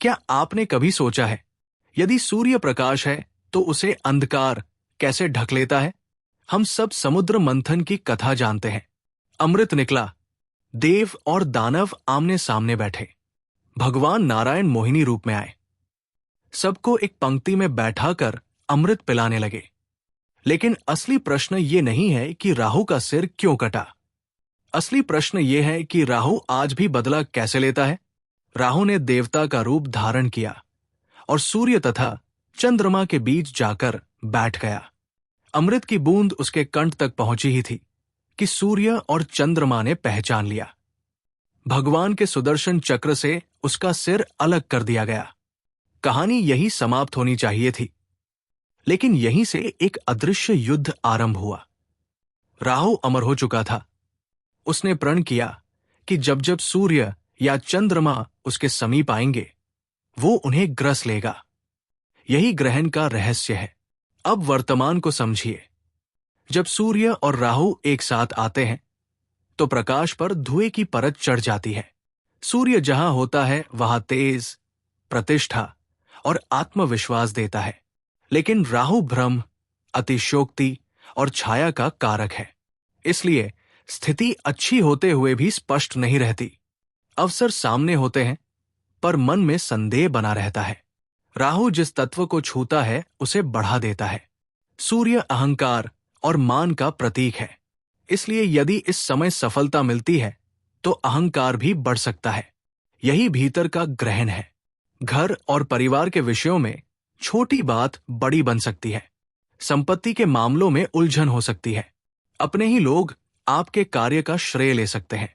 क्या आपने कभी सोचा है, यदि सूर्य प्रकाश है तो उसे अंधकार कैसे ढक लेता है? हम सब समुद्र मंथन की कथा जानते हैं। अमृत निकला, देव और दानव आमने सामने बैठे। भगवान नारायण मोहिनी रूप में आए, सबको एक पंक्ति में बैठाकर अमृत पिलाने लगे। लेकिन असली प्रश्न ये नहीं है कि राहु का सिर क्यों कटा। असली प्रश्न ये है कि राहु आज भी बदला कैसे लेता है। राहु ने देवता का रूप धारण किया और सूर्य तथा चंद्रमा के बीच जाकर बैठ गया। अमृत की बूंद उसके कंठ तक पहुंची ही थी कि सूर्य और चंद्रमा ने पहचान लिया। भगवान के सुदर्शन चक्र से उसका सिर अलग कर दिया गया। कहानी यही समाप्त होनी चाहिए थी, लेकिन यहीं से एक अदृश्य युद्ध आरंभ हुआ। राहु अमर हो चुका था। उसने प्रण किया कि जब जब सूर्य या चंद्रमा उसके समीप आएंगे, वो उन्हें ग्रस लेगा। यही ग्रहण का रहस्य है। अब वर्तमान को समझिए। जब सूर्य और राहु एक साथ आते हैं तो प्रकाश पर धुएं की परत चढ़ जाती है। सूर्य जहां होता है वहां तेज, प्रतिष्ठा और आत्मविश्वास देता है, लेकिन राहु भ्रम, अतिशयोक्ति और छाया का कारक है। इसलिए स्थिति अच्छी होते हुए भी स्पष्ट नहीं रहती। अवसर सामने होते हैं, पर मन में संदेह बना रहता है। राहु जिस तत्व को छूता है उसे बढ़ा देता है। सूर्य अहंकार और मान का प्रतीक है। इसलिए यदि इस समय सफलता मिलती है तो अहंकार भी बढ़ सकता है। यही भीतर का ग्रहण है। घर और परिवार के विषयों में छोटी बात बड़ी बन सकती है। संपत्ति के मामलों में उलझन हो सकती है। अपने ही लोग आपके कार्य का श्रेय ले सकते हैं।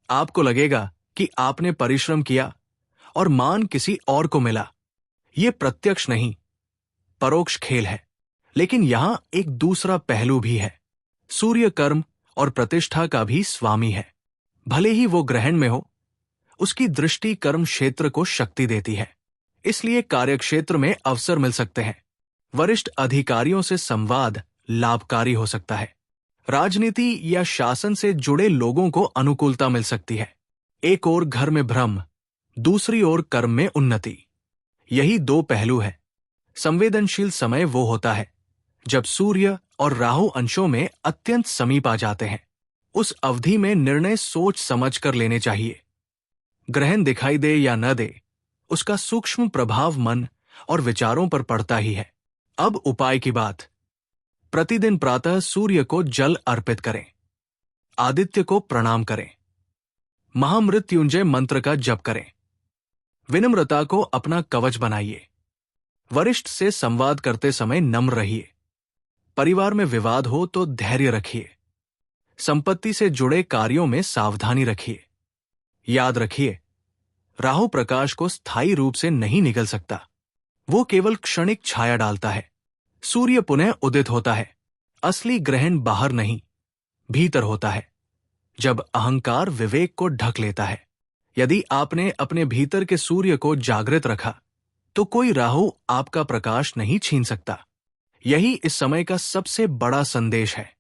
आपको लगेगा कि आपने परिश्रम किया और मान किसी और को मिला। ये प्रत्यक्ष नहीं, परोक्ष खेल है। लेकिन यहां एक दूसरा पहलू भी है। सूर्य कर्म और प्रतिष्ठा का भी स्वामी है। भले ही वो ग्रहण में हो, उसकी दृष्टि कर्म क्षेत्र को शक्ति देती है। इसलिए कार्यक्षेत्र में अवसर मिल सकते हैं। वरिष्ठ अधिकारियों से संवाद लाभकारी हो सकता है। राजनीति या शासन से जुड़े लोगों को अनुकूलता मिल सकती है। एक ओर घर में भ्रम, दूसरी ओर कर्म में उन्नति। यही दो पहलू है। संवेदनशील समय वो होता है जब सूर्य और राहु अंशों में अत्यंत समीप आ जाते हैं। उस अवधि में निर्णय सोच समझ कर लेने चाहिए। ग्रहण दिखाई दे या न दे, उसका सूक्ष्म प्रभाव मन और विचारों पर पड़ता ही है। अब उपाय की बात। प्रतिदिन प्रातः सूर्य को जल अर्पित करें, आदित्य को प्रणाम करें, महामृत्युंजय मंत्र का जप करें। विनम्रता को अपना कवच बनाइए। वरिष्ठ से संवाद करते समय नम्र रहिए। परिवार में विवाद हो तो धैर्य रखिए। संपत्ति से जुड़े कार्यों में सावधानी रखिए। याद रखिए, राहु प्रकाश को स्थायी रूप से नहीं निगल सकता। वो केवल क्षणिक छाया डालता है। सूर्य पुनः उदित होता है। असली ग्रहण बाहर नहीं, भीतर होता है, जब अहंकार विवेक को ढक लेता है। यदि आपने अपने भीतर के सूर्य को जागृत रखा तो कोई राहु आपका प्रकाश नहीं छीन सकता। यही इस समय का सबसे बड़ा संदेश है।